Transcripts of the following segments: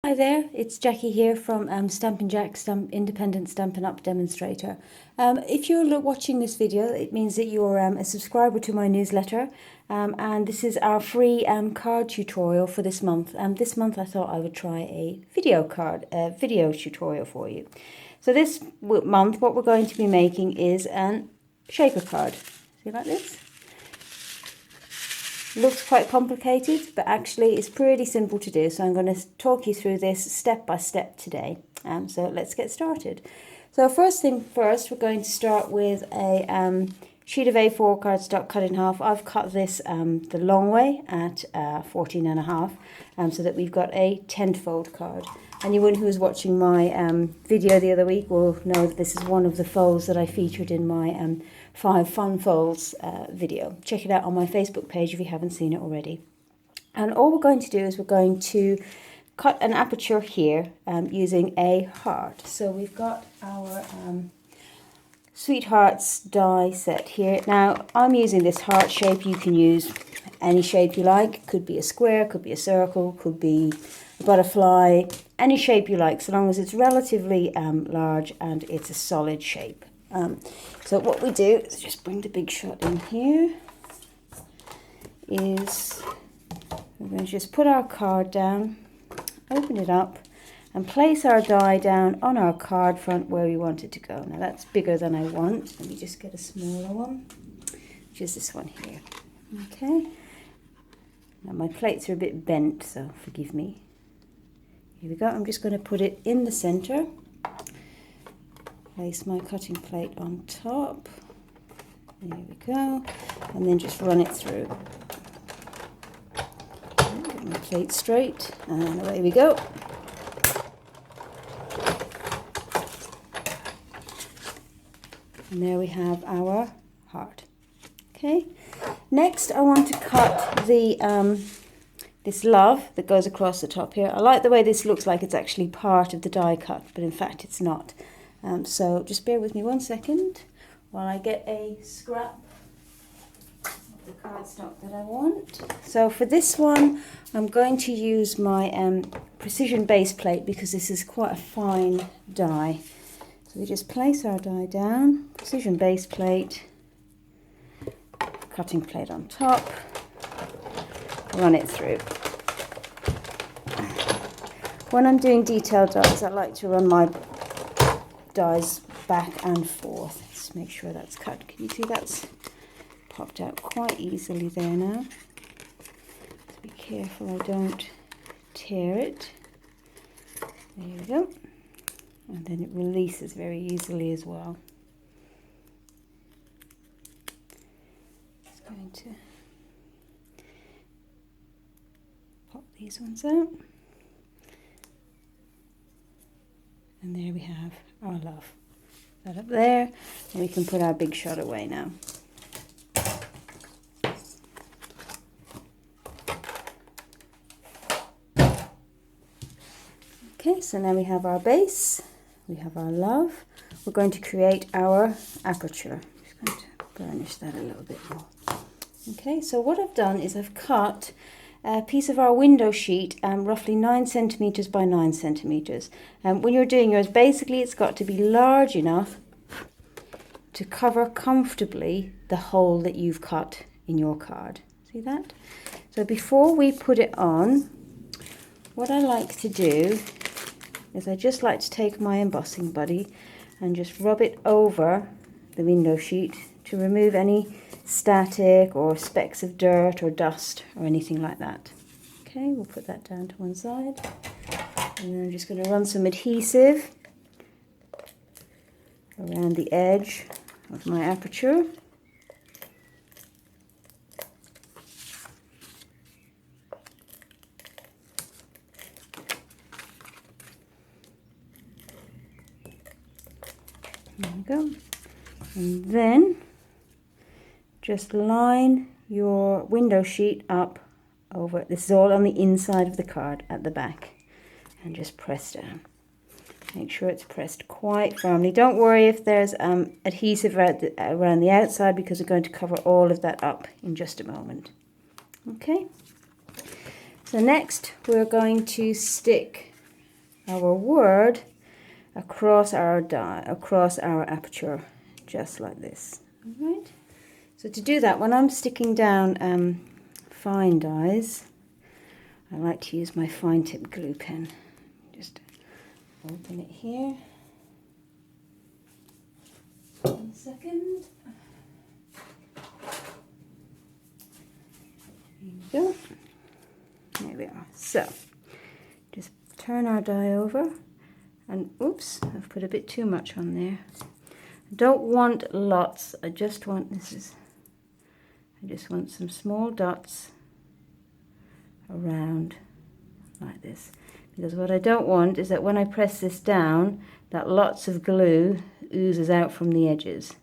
Hi there, it's Jackie here from Stampingjack, Independent Stampin' Up demonstrator. If you're watching this video, it means that you're a subscriber to my newsletter, and this is our free card tutorial for this month. This month I thought I would try a video tutorial for you. So this month what we're going to be making is a shaper card. See like this? Looks quite complicated, but actually it's pretty simple to do. So I'm going to talk you through this step by step today. So let's get started. So first thing first, we're going to start with a sheet of A4 cardstock cut in half. I've cut this the long way at 14.5, so that we've got a 10-fold card. Anyone who was watching my video the other week will know that this is one of the folds that I featured in my 5 fun folds video. Check it out on my Facebook page if you haven't seen it already. And all we're going to do is we're going to cut an aperture here using a heart. So we've got our Sweethearts die set here. Now I'm using this heart shape. You can use any shape you like. Could be a square, could be a circle, could be a butterfly, any shape you like, so long as it's relatively large and it's a solid shape. So what we do is just bring the big shot in here. We're going to just put our card down, open it up, and place our die down on our card front where we want it to go. Now that's bigger than I want. Let me just get a smaller one, which is this one here. Okay. Now my plates are a bit bent, so forgive me. Here we go. I'm just going to put it in the center. Place my cutting plate on top. There we go. And then just run it through. Get my plate straight, and away we go. And there we have our heart. Okay. Next, I want to cut the this love that goes across the top here. I like the way this looks like it's actually part of the die cut, but in fact it's not. So just bear with me 1 second while I get a scrap of the cardstock that I want. So for this one, I'm going to use my precision base plate because this is quite a fine die. So we just place our die down, precision base plate, cutting plate on top, run it through. When I'm doing detailed dies, I like to run my dies back and forth. Just make sure that's cut. Can you see that's popped out quite easily there now? So be careful I don't tear it. There we go. And then it releases very easily as well. Just going to pop these ones out. And there we have our love. That up there, and we can put our big shot away now. Okay, so now we have our base, we have our love. We're going to create our aperture. I'm just going to burnish that a little bit more. Okay, so what I've done is I've cut a piece of our window sheet, roughly 9 centimeters by 9 centimeters. When you're doing yours, basically it's got to be large enough to cover comfortably the hole that you've cut in your card. See that? So before we put it on, what I like to do is I just like to take my embossing buddy and just rub it over the window sheet to remove any static or specks of dirt or dust or anything like that. Okay, we'll put that down to one side, and then I'm just going to run some adhesive around the edge of my aperture. There we go. And then just line your window sheet up over, this is all on the inside of the card at the back, and just press down. Make sure it's pressed quite firmly. Don't worry if there's adhesive around the outside, because we're going to cover all of that up in just a moment. Okay, so next we're going to stick our word across our aperture, just like this. All right. So to do that, when I'm sticking down fine dies, I like to use my fine tip glue pen. Just open it here. 1 second. There we go. There we are. So just turn our die over, and oops, I've put a bit too much on there. I don't want lots. I just want some small dots around like this, because what I don't want is that when I press this down, that lots of glue oozes out from the edges.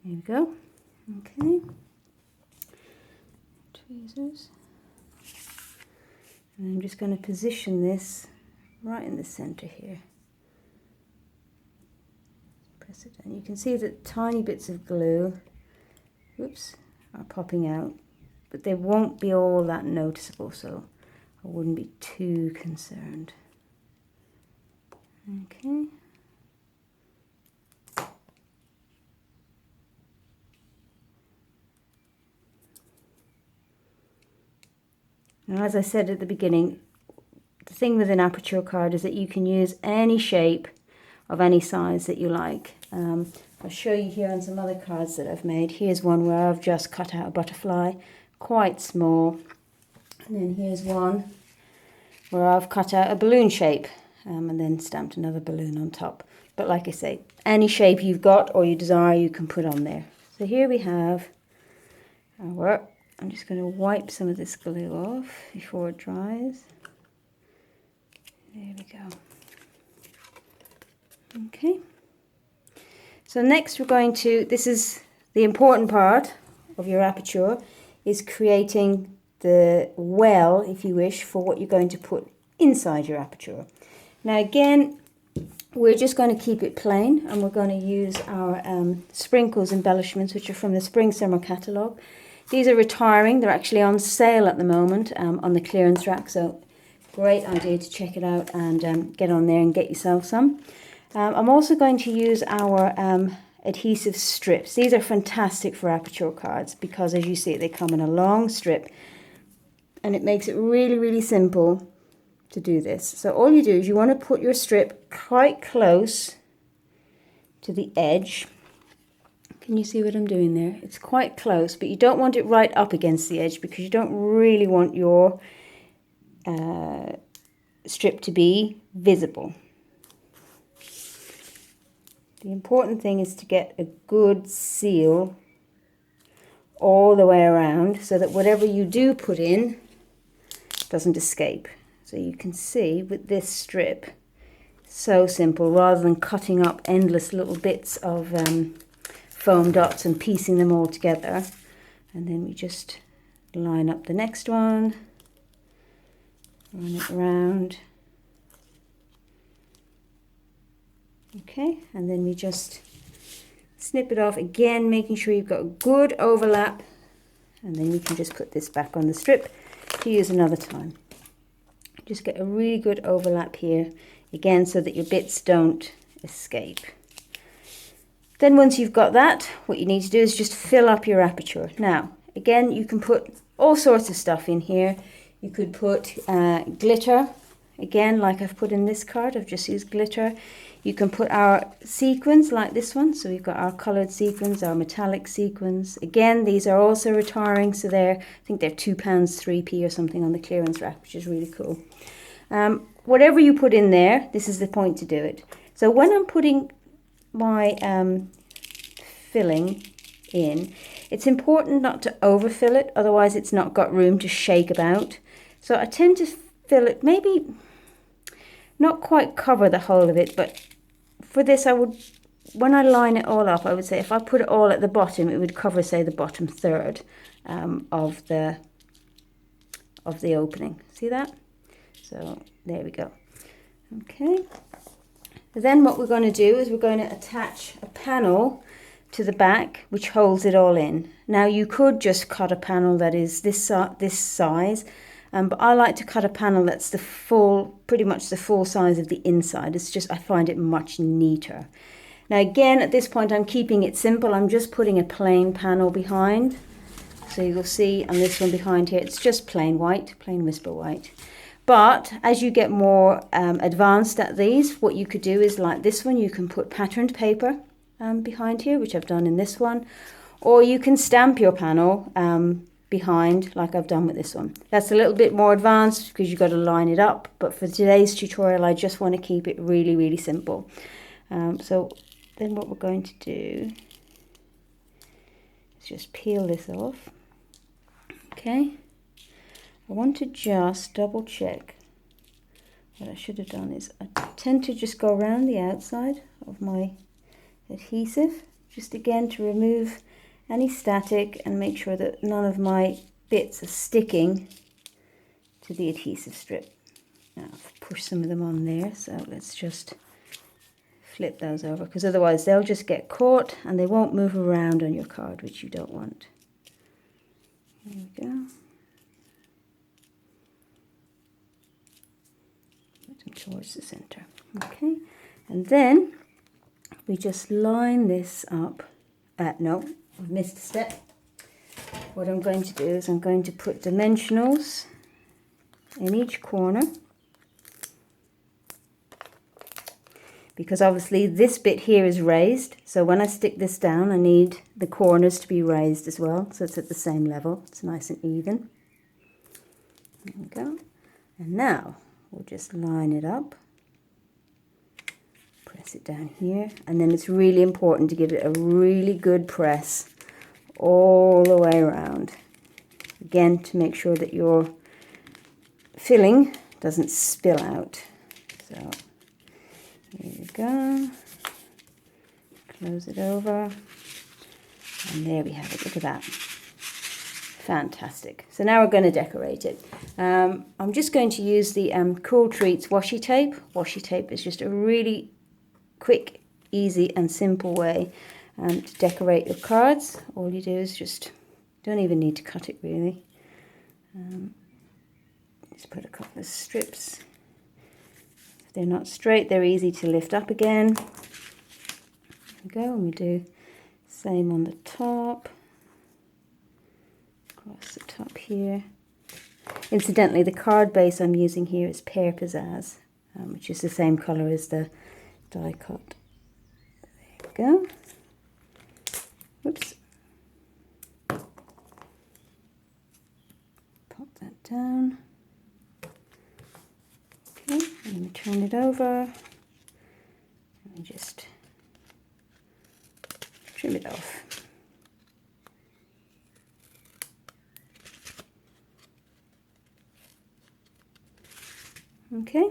There we go. Okay. Tweezers. And I'm just going to position this right in the center here. Press it down. You can see that tiny bits of glue, oops, are popping out, but they won't be all that noticeable, so I wouldn't be too concerned. Okay. Now, as I said at the beginning, the thing with an aperture card is that you can use any shape of any size that you like. I'll show you here on some other cards that I've made. Here's one where I've just cut out a butterfly, quite small. And then here's one where I've cut out a balloon shape and then stamped another balloon on top. But like I say, any shape you've got or you desire, you can put on there. So here we have our, I'm just going to wipe some of this glue off before it dries. There we go. Okay. So next we're going to, this is the important part of your aperture, is creating the well, if you wish, for what you're going to put inside your aperture. Now again, we're just going to keep it plain, and we're going to use our sprinkles embellishments, which are from the Spring Summer catalogue. These are retiring. They're actually on sale at the moment on the clearance rack, so great idea to check it out and get on there and get yourself some. I'm also going to use our adhesive strips. These are fantastic for aperture cards because, as you see, they come in a long strip, and it makes it really, really simple to do this. So all you do is you want to put your strip quite close to the edge. Can you see what I'm doing there? It's quite close, but you don't want it right up against the edge because you don't really want your strip to be visible. The important thing is to get a good seal all the way around so that whatever you do put in doesn't escape. So you can see with this strip, so simple, rather than cutting up endless little bits of foam dots and piecing them all together. And then we just line up the next one, run it around. Okay, and then we just snip it off again, making sure you've got a good overlap, and then we can just put this back on the strip to use another time. Just get a really good overlap here, again, so that your bits don't escape. Then once you've got that, what you need to do is just fill up your aperture. Now, again, you can put all sorts of stuff in here. You could put glitter, again, like I've put in this card. I've just used glitter. You can put our sequins like this one. So we've got our coloured sequins, our metallic sequins. Again, these are also retiring, so I think they're £2, 3p or something on the clearance rack, which is really cool. Whatever you put in there, this is the point to do it. So when I'm putting my filling in, it's important not to overfill it, otherwise it's not got room to shake about. So I tend to fill it, maybe not quite cover the whole of it, but for this I would, when I line it all up, I would say if I put it all at the bottom, it would cover, say, the bottom third of the opening. See that? So there we go. Okay. Then what we're going to do is we're going to attach a panel to the back, which holds it all in. Now you could just cut a panel that is this size, but I like to cut a panel that's the full, pretty much the full size of the inside. It's just, I find it much neater. Now again, at this point I'm keeping it simple. I'm just putting a plain panel behind. So you'll see on this one behind here, it's just plain white, plain whisper white. But as you get more advanced at these, what you could do is like this one, you can put patterned paper behind here, which I've done in this one, or you can stamp your panel behind like I've done with this one. That's a little bit more advanced because you've got to line it up, but for today's tutorial I just want to keep it really, really simple. So then what we're going to do is just peel this off. Okay, I want to just double check. What I should have done is I tend to just go around the outside of my adhesive, just again to remove any static and make sure that none of my bits are sticking to the adhesive strip. Now I've pushed some of them on there, so let's just flip those over, because otherwise they'll just get caught and they won't move around on your card, which you don't want. There we go. Put them towards the center. Okay, and then we just line this up. No, I've missed a step. What I'm going to do is I'm going to put dimensionals in each corner, because obviously this bit here is raised, so when I stick this down I need the corners to be raised as well, so it's at the same level, it's nice and even. There we go. And now we'll just line it up. Press it down here, and then it's really important to give it a really good press all the way around. Again, to make sure that your filling doesn't spill out. So here we go. Close it over, and there we have it. Look at that. Fantastic. So now we're going to decorate it. I'm just going to use the Cool Treats washi tape. Washi tape is just a really quick, easy and simple way to decorate your cards. All you do is just, don't even need to cut it really. Just put a couple of strips. If they're not straight, they're easy to lift up again. There we go, and we do same on the top. Across the top here. Incidentally, the card base I'm using here is Pear Pizzazz, which is the same colour as the die cut. There we go. Whoops. Pop that down. Okay, and then we turn it over. And we just trim it off. Okay.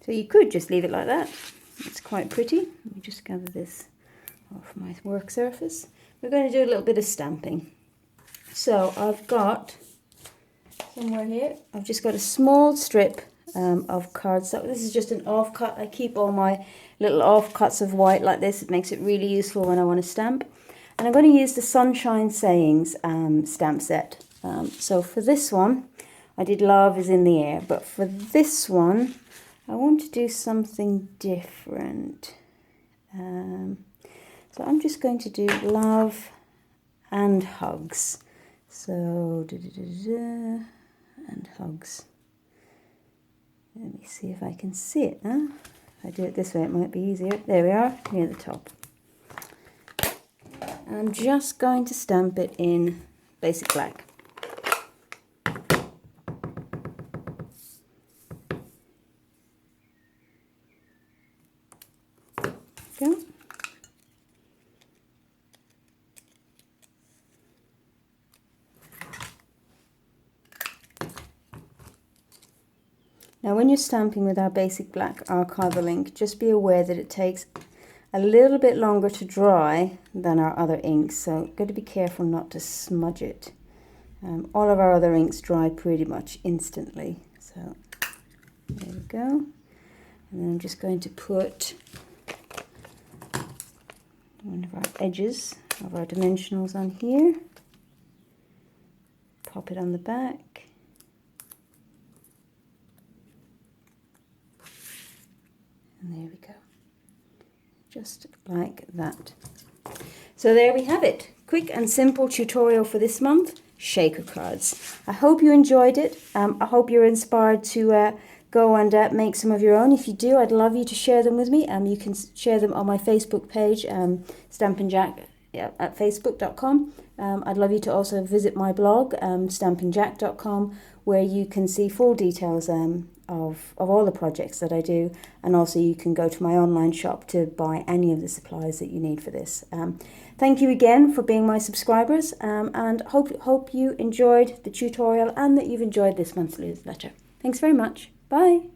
So you could just leave it like that. It's quite pretty. Let me just gather this off my work surface. We're going to do a little bit of stamping. So I've got somewhere here, I've just got a small strip of cardstock. This is just an offcut. I keep all my little offcuts of white like this. It makes it really useful when I want to stamp. And I'm going to use the Sunshine Sayings stamp set. So for this one, I did Love is in the Air, but for this one, I want to do something different. So I'm just going to do Love and Hugs. So, and Hugs. Let me see if I can see it now. If I do it this way, it might be easier. There we are, near the top. I'm just going to stamp it in basic black. Go. Now when you're stamping with our basic black archival ink, just be aware that it takes a little bit longer to dry than our other inks, so got to be careful not to smudge it. All of our other inks dry pretty much instantly, so there we go. And then I'm just going to put one of our edges of our dimensionals on here. Pop it on the back. And there we go. Just like that. So there we have it. Quick and simple tutorial for this month, shaker cards. I hope you enjoyed it. I hope you're inspired to go and make some of your own. If you do, I'd love you to share them with me. You can share them on my Facebook page, Stampingjack at facebook.com. I'd love you to also visit my blog, stampingjack.com, where you can see full details of all the projects that I do, and also you can go to my online shop to buy any of the supplies that you need for this. Thank you again for being my subscribers, and hope you enjoyed the tutorial and that you've enjoyed this month's newsletter. Thanks very much. Bye.